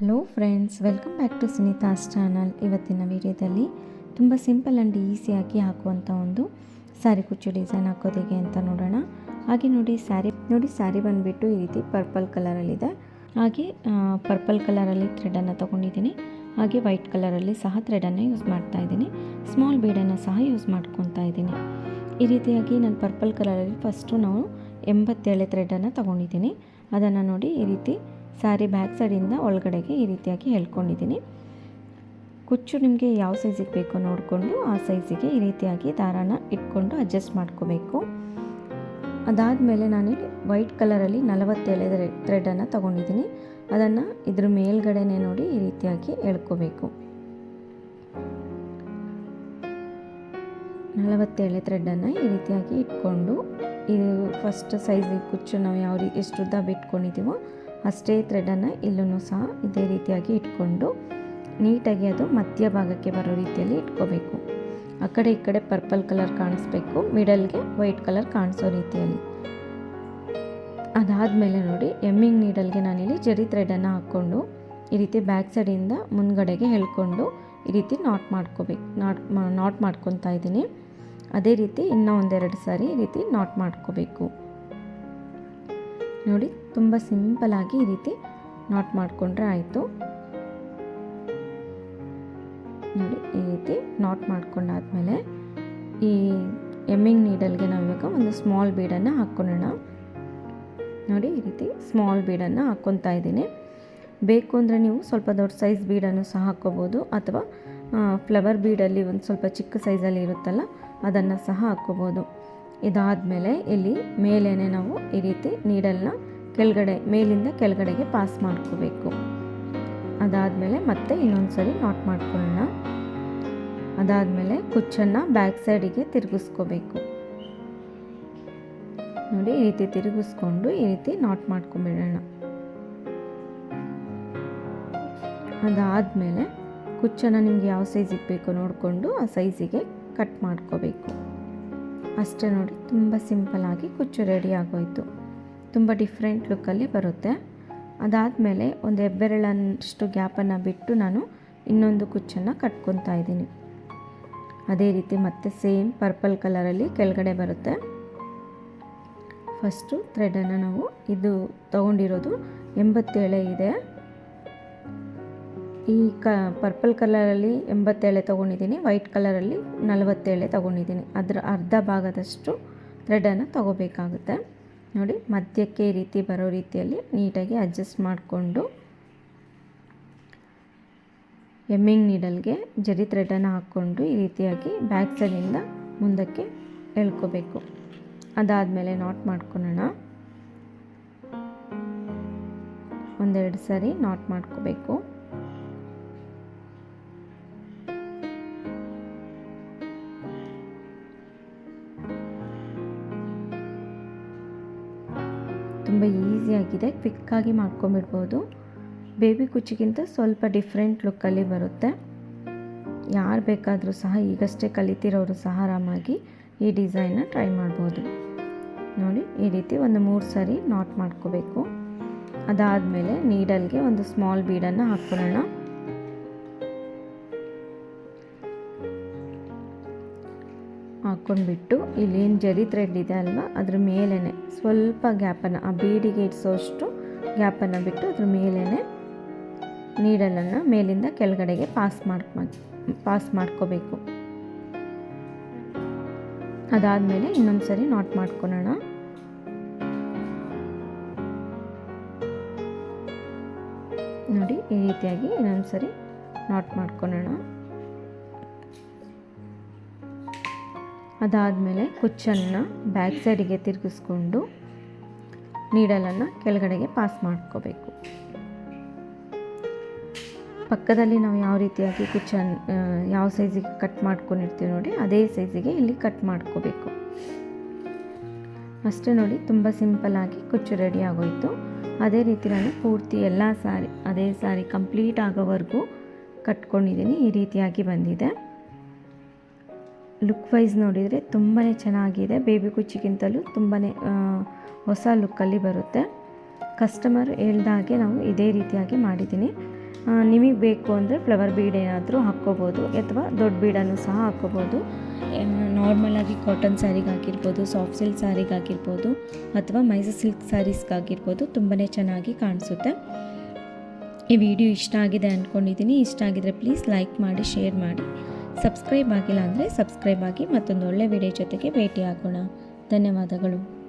Hello friends, welcome back to Sunitha's channel. ಇವತ್ತಿನ ವಿಡಿಯೋದಲ್ಲಿ ತುಂಬ ಸಿಂಪಲ್ ಆ್ಯಂಡ್ ಈಸಿಯಾಗಿ ಹಾಕುವಂಥ ಒಂದು ಸ್ಯಾರಿ ಕುಚ್ಚು ಡಿಸೈನ್ ಹಾಕೋದಿಗೆ ಅಂತ ನೋಡೋಣ. ಹಾಗೆ ನೋಡಿ ಸ್ಯಾರಿ ಬಂದುಬಿಟ್ಟು ಈ ರೀತಿ ಪರ್ಪಲ್ ಕಲರಲ್ಲಿದೆ. ಹಾಗೆ ಪರ್ಪಲ್ ಕಲರಲ್ಲಿ ಥ್ರೆಡನ್ನು ತೊಗೊಂಡಿದ್ದೀನಿ. ಹಾಗೆ ವೈಟ್ ಕಲರಲ್ಲಿ ಸಹ ಥ್ರೆಡನ್ನು ಯೂಸ್ ಮಾಡ್ತಾ ಇದ್ದೀನಿ. ಸ್ಮಾಲ್ ಬೀಡನ್ನು ಸಹ ಯೂಸ್ ಮಾಡ್ಕೊತಾ ಇದ್ದೀನಿ. ಈ ರೀತಿಯಾಗಿ ನಾನು ಪರ್ಪಲ್ ಕಲರಲ್ಲಿ ಫಸ್ಟು ನಾವು 87 ಥ್ರೆಡನ್ನು ತೊಗೊಂಡಿದ್ದೀನಿ. ಅದನ್ನು ನೋಡಿ ಈ ರೀತಿ ಸ್ಯಾರಿ ಬ್ಯಾಕ್ ಸೈಡಿಂದ ಒಳಗಡೆಗೆ ಈ ರೀತಿಯಾಗಿ ಎಳ್ಕೊಂಡಿದ್ದೀನಿ. ಕುಚ್ಚು ನಿಮಗೆ ಯಾವ ಸೈಜಿಗೆ ಬೇಕೋ ನೋಡಿಕೊಂಡು ಆ ಸೈಜಿಗೆ ಈ ರೀತಿಯಾಗಿ ದಾರಾನ ಇಟ್ಕೊಂಡು ಅಡ್ಜಸ್ಟ್ ಮಾಡ್ಕೋಬೇಕು. ಅದಾದಮೇಲೆ ನಾನಿಲ್ಲಿ ವೈಟ್ ಕಲರಲ್ಲಿ 47 ಥ್ರೆಡನ್ನು ತೊಗೊಂಡಿದ್ದೀನಿ. ಅದನ್ನು ಇದ್ರ ಮೇಲ್ಗಡೆನೇ ನೋಡಿ ಈ ರೀತಿಯಾಗಿ ಎಳ್ಕೋಬೇಕು. 47 ಥ್ರೆಡನ್ನು ಈ ರೀತಿಯಾಗಿ ಇಟ್ಕೊಂಡು ಇದು ಫಸ್ಟ್ ಸೈಜಿಗೆ ಕುಚ್ಚು ನಾವು ಎಷ್ಟು ಉದ್ದ ಬಿಟ್ಕೊಂಡಿದ್ದೀವೋ ಅಷ್ಟೇ ಥ್ರೆಡನ್ನು ಇಲ್ಲೂ ಸಹ ಇದೇ ರೀತಿಯಾಗಿ ಇಟ್ಕೊಂಡು ನೀಟಾಗಿ ಅದು ಮಧ್ಯಭಾಗಕ್ಕೆ ಬರೋ ರೀತಿಯಲ್ಲಿ ಇಟ್ಕೋಬೇಕು. ಆ ಕಡೆ ಈ ಕಡೆ ಪರ್ಪಲ್ ಕಲರ್ ಕಾಣಿಸ್ಬೇಕು, ಮಿಡಲ್ಗೆ ವೈಟ್ ಕಲರ್ ಕಾಣಿಸೋ ರೀತಿಯಲ್ಲಿ. ಅದಾದಮೇಲೆ ನೋಡಿ ಎಮ್ಮಿಂಗ್ ನೀಡಲ್ಗೆ ನಾನಿಲ್ಲಿ ಜರಿ ಥ್ರೆಡನ್ನು ಹಾಕ್ಕೊಂಡು ಈ ರೀತಿ ಬ್ಯಾಕ್ ಸೈಡಿಂದ ಮುಂದ್ಗಡೆಗೆ ಎಳ್ಕೊಂಡು ಈ ರೀತಿ ನಾಟ್ ಮಾಡ್ಕೊತಾ ಇದ್ದೀನಿ. ಅದೇ ರೀತಿ ಇನ್ನೂ ಒಂದೆರಡು ಸಾರಿ ಈ ರೀತಿ ನಾಟ್ ಮಾಡ್ಕೋಬೇಕು. ನೋಡಿ ತುಂಬ ಸಿಂಪಲಾಗಿ ಈ ರೀತಿ ನಾಟ್ ಮಾಡಿಕೊಂಡ್ರೆ ಆಯಿತು. ನೋಡಿ ಈ ರೀತಿ ನಾಟ್ ಮಾಡ್ಕೊಂಡಾದ್ಮೇಲೆ ಈ ಎಮ್ಮಿಂಗ್ ನೀಡಲ್ಗೆ ನಾವಿವಾಗ ಒಂದು ಸ್ಮಾಲ್ ಬೀಡನ್ನು ಹಾಕ್ಕೊಳ್ಳೋಣ. ನೋಡಿ ಈ ರೀತಿ ಸ್ಮಾಲ್ ಬೀಡನ್ನು ಹಾಕ್ಕೊತಾ ಇದ್ದೀನಿ. ಬೇಕು ಅಂದರೆ ನೀವು ಸ್ವಲ್ಪ ದೊಡ್ಡ ಸೈಜ್ ಬೀಡನ್ನು ಸಹ ಹಾಕ್ಕೋಬೋದು, ಅಥವಾ ಫ್ಲವರ್ ಬೀಡಲ್ಲಿ ಒಂದು ಸ್ವಲ್ಪ ಚಿಕ್ಕ ಸೈಜಲ್ಲಿ ಇರುತ್ತಲ್ಲ ಅದನ್ನು ಸಹ ಹಾಕ್ಕೋಬೋದು. ಇದಾದಮೇಲೆ ಇಲ್ಲಿ ಮೇಲೇನೆ ನಾವು ಈ ರೀತಿ ನೀಡಲ್ನ ಮೇಲಿಂದ ಕೆಳಗಡೆಗೆ ಪಾಸ್ ಮಾಡ್ಕೋಬೇಕು. ಅದಾದಮೇಲೆ ಮತ್ತೆ ಇನ್ನೊಂದು ಸರಿ ನಾಟ್ ಮಾಡ್ಕೊಳ್ಳೋಣ. ಅದಾದಮೇಲೆ ಕುಚ್ಚನ್ನು ಬ್ಯಾಕ್ ಸೈಡಿಗೆ ತಿರುಗಿಸ್ಕೋಬೇಕು. ನೋಡಿ ಈ ರೀತಿ ತಿರುಗಿಸ್ಕೊಂಡು ಈ ರೀತಿ ನಾಟ್ ಮಾಡ್ಕೊಂಬಿಡೋಣ. ಅದಾದಮೇಲೆ ಕುಚ್ಚನ್ನು ನಿಮ್ಗೆ ಯಾವ ಸೈಜಿಗೆ ಬೇಕೋ ನೋಡಿಕೊಂಡು ಆ ಸೈಜಿಗೆ ಕಟ್ ಮಾಡ್ಕೋಬೇಕು. ಅಷ್ಟೇ ನೋಡಿ, ತುಂಬ ಸಿಂಪಲ್ಲಾಗಿ ಕುಚ್ಚು ರೆಡಿ ಆಗೋಯಿತು. ತುಂಬ ಡಿಫ್ರೆಂಟ್ ಲುಕ್ಕಲ್ಲಿ ಬರುತ್ತೆ. ಅದಾದಮೇಲೆ ಒಂದು ಹೆಬ್ಬೆರಳಷ್ಟು ಗ್ಯಾಪನ್ನು ಬಿಟ್ಟು ನಾನು ಇನ್ನೊಂದು ಕುಚ್ಚನ್ನು ಕಟ್ಕೊತಾ ಇದ್ದೀನಿ. ಅದೇ ರೀತಿ ಮತ್ತೆ ಸೇಮ್ ಪರ್ಪಲ್ ಕಲರಲ್ಲಿ ಕೆಳಗಡೆ ಬರುತ್ತೆ. ಫಸ್ಟು ಥ್ರೆಡನ್ನು ನಾವು ಇದು ತೊಗೊಂಡಿರೋದು 87 ಇದೆ. ಈ ಪರ್ಪಲ್ ಕಲರಲ್ಲಿ 87 ತೊಗೊಂಡಿದ್ದೀನಿ, ವೈಟ್ ಕಲರಲ್ಲಿ 47 ತೊಗೊಂಡಿದ್ದೀನಿ. ಅದರ ಅರ್ಧ ಭಾಗದಷ್ಟು ಥ್ರೆಡನ್ನು ತೊಗೋಬೇಕಾಗುತ್ತೆ. ನೋಡಿ ಮಧ್ಯಕ್ಕೆ ಈ ರೀತಿ ಬರೋ ರೀತಿಯಲ್ಲಿ ನೀಟಾಗಿ ಅಡ್ಜಸ್ಟ್ ಮಾಡಿಕೊಂಡು ಎಮ್ಮಿಂಗ್ ನೀಡಲ್ಗೆ ಜರಿ ಥ್ರೆಡನ್ನು ಹಾಕ್ಕೊಂಡು ಈ ರೀತಿಯಾಗಿ ಬ್ಯಾಕ್ ಸೈಡಿಂದ ಮುಂದಕ್ಕೆ ಎಳ್ಕೋಬೇಕು. ಅದಾದಮೇಲೆ ನಾಟ್ ಮಾಡ್ಕೊಳ್ಳೋಣ. ಒಂದೆರಡು ಸಾರಿ ನಾಟ್ ಮಾಡ್ಕೋಬೇಕು. ತುಂಬ ಈಸಿಯಾಗಿದೆ, ಕ್ವಿಕ್ಕಾಗಿ ಮಾಡ್ಕೊಂಬಿಡ್ಬೋದು. ಬೇಬಿ ಕುಚ್ಚಿಗಿಂತ ಸ್ವಲ್ಪ ಡಿಫ್ರೆಂಟ್ ಲುಕ್ಕಲ್ಲಿ ಬರುತ್ತೆ. ಯಾರು ಬೇಕಾದರೂ ಸಹ ಈಗಷ್ಟೇ ಕಲಿತಿರೋರು ಸಹ ಆರಾಮಾಗಿ ಈ ಡಿಸೈನ್ನ ಟ್ರೈ ಮಾಡ್ಬೋದು. ನೋಡಿ ಈ ರೀತಿ ಒಂದು 3 ಸಾರಿ ನಾಟ್ ಮಾಡ್ಕೋಬೇಕು. ಅದಾದಮೇಲೆ ನೀಡಲ್ಗೆ ಒಂದು ಸ್ಮಾಲ್ ಬೀಡನ್ನು ಹಾಕ್ಕೊಳ್ಳೋಣ. ಹಾಕ್ಕೊಂಡ್ಬಿಟ್ಟು ಇಲ್ಲೇನು ಜರಿ ಥ್ರೆಡ್ ಇದೆ ಅಲ್ವಾ, ಅದ್ರ ಮೇಲೇ ಸ್ವಲ್ಪ ಗ್ಯಾಪನ್ನು, ಆ ಬೀಡಿಗೆ ಇಡಿಸೋಷ್ಟು ಗ್ಯಾಪನ್ನು ಬಿಟ್ಟು ಅದ್ರ ಮೇಲೇ ನೀಡಲನ್ನು ಮೇಲಿಂದ ಕೆಳಗಡೆಗೆ ಪಾಸ್ ಮಾಡ್ಕೋಬೇಕು. ಅದಾದಮೇಲೆ ಇನ್ನೊಂದು ಸರಿ ನಾಟ್ ಮಾಡ್ಕೊಳ್ಳೋಣ. ನೋಡಿ ಈ ರೀತಿಯಾಗಿ ಇನ್ನೊಂದು ಸರಿ ನಾಟ್ ಮಾಡ್ಕೊಳ್ಳೋಣ. ಅದಾದಮೇಲೆ ಕುಚ್ಚನ್ನು ಬ್ಯಾಕ್ ಸೈಡಿಗೆ ತಿರುಗಿಸ್ಕೊಂಡು ನೀಡಲನ್ನು ಕೆಳಗಡೆಗೆ ಪಾಸ್ ಮಾಡ್ಕೋಬೇಕು. ಪಕ್ಕದಲ್ಲಿ ನಾವು ಯಾವ ರೀತಿಯಾಗಿ ಕುಚ್ಚನ್ನು ಯಾವ ಸೈಜಿಗೆ ಕಟ್ ಮಾಡ್ಕೊಂಡಿರ್ತೀವಿ ನೋಡಿ ಅದೇ ಸೈಜಿಗೆ ಇಲ್ಲಿ ಕಟ್ ಮಾಡ್ಕೋಬೇಕು. ಅಷ್ಟೇ ನೋಡಿ, ತುಂಬ ಸಿಂಪಲ್ಲಾಗಿ ಕುಚ್ಚು ರೆಡಿ ಆಗೋಯಿತು. ಅದೇ ರೀತಿ ನಾನು ಪೂರ್ತಿ ಎಲ್ಲ ಅದೇ ಸಾರಿ ಕಂಪ್ಲೀಟ್ ಆಗೋವರೆಗೂ ಕಟ್ಕೊಂಡಿದ್ದೀನಿ. ಈ ರೀತಿಯಾಗಿ ಬಂದಿದೆ. ಲುಕ್ ವೈಸ್ ನೋಡಿದರೆ ತುಂಬಾ ಚೆನ್ನಾಗಿದೆ. ಬೇಬಿ ಕುಚ್ಚಿಗಿಂತಲೂ ತುಂಬಾ ಹೊಸ ಲುಕ್ಕಲ್ಲಿ ಬರುತ್ತೆ. ಕಸ್ಟಮರ್ ಹೇಳ್ದಾಗೆ ನಾವು ಇದೇ ರೀತಿಯಾಗಿ ಮಾಡಿದ್ದೀನಿ. ನಿಮಗೆ ಬೇಕು ಅಂದರೆ ಫ್ಲವರ್ ಬೀಡ್ ಏನಾದರೂ ಹಾಕ್ಕೋಬೋದು ಅಥವಾ ದೊಡ್ಡ ಬೀಡನ್ನು ಸಹ ಹಾಕ್ಕೋಬೋದು. ನಾರ್ಮಲಾಗಿ ಕಾಟನ್ ಸ್ಯಾರಿಗಾಗಿರ್ಬೋದು, ಸಾಫ್ಟ್ ಸಿಲ್ಕ್ ಸ್ಯಾರಿಗಾಗಿರ್ಬೋದು ಅಥವಾ ಮೈಸೂರು ಸಿಲ್ಕ್ ಸ್ಯಾರೀಸ್ಗಾಗಿರ್ಬೋದು ತುಂಬಾ ಚೆನ್ನಾಗಿ ಕಾಣಿಸುತ್ತೆ. ಈ ವಿಡಿಯೋ ಇಷ್ಟ ಆಗಿದೆ ಅಂದ್ಕೊಂಡಿದ್ದೀನಿ. ಇಷ್ಟ ಆಗಿದರೆ ಪ್ಲೀಸ್ ಲೈಕ್ ಮಾಡಿ, ಶೇರ್ ಮಾಡಿ. ಸಬ್ಸ್ಕ್ರೈಬ್ ಆಗಿಲ್ಲ ಅಂದರೆ ಸಬ್ಸ್ಕ್ರೈಬ್ ಆಗಿ. ಮತ್ತೊಂದು ಒಳ್ಳೆ ವಿಡಿಯೋ ಜೊತೆಗೆ ಭೇಟಿ ಆಗೋಣ. ಧನ್ಯವಾದಗಳು.